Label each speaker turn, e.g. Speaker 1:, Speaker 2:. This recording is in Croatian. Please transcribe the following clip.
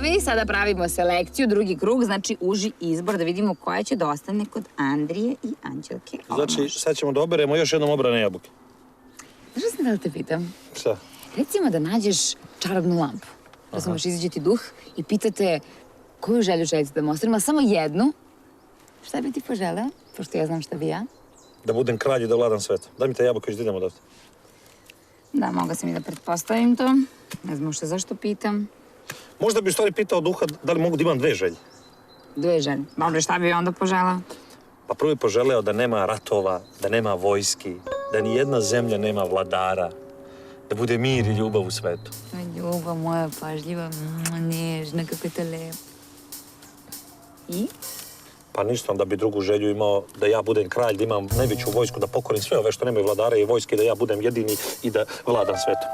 Speaker 1: Vi sada pravimo selekciju, drugi krug, znači uži izbor, da vidimo koja će da ostane kod Andrije i Anđelke.
Speaker 2: Znači, sad ćemo da oberemo još jednom obrane jabuke.
Speaker 1: Znaš sam da li te pitam?
Speaker 2: Šta?
Speaker 1: Recimo da nađeš čarobnu lampu. Razumeš, izađe ti duh i pitate koju želju želite da mu ostavimo, samo jednu. Šta bi ti poželeo? Pošto ja znam šta bi ja.
Speaker 2: Da budem kralj i da vladam svetom. Daj mi te jabuke i da idemo odavde.
Speaker 1: Da, mogla sam i da pretpostavim to. Ne znam ušte zašto pitam.
Speaker 2: Možda bi u stvari pitao duha da li mogu da imam dve želje.
Speaker 1: Dve želje. Dobro, šta bi onda poželao?
Speaker 2: Pa prvo bi poželeo da nema ratova, da nema vojski, da ni jedna zemlja nema vladara, da bude mir i ljubav u svetu.
Speaker 1: Ljubav moja pažljiva, nežna, kako je to lepo. I?
Speaker 2: Pa ništa, onda bi drugu želju imao da ja budem kralj, da imam najveću vojsku, da pokorim sve ove što nemaju vladara i vojske, da ja budem jedini i da vladam svetom.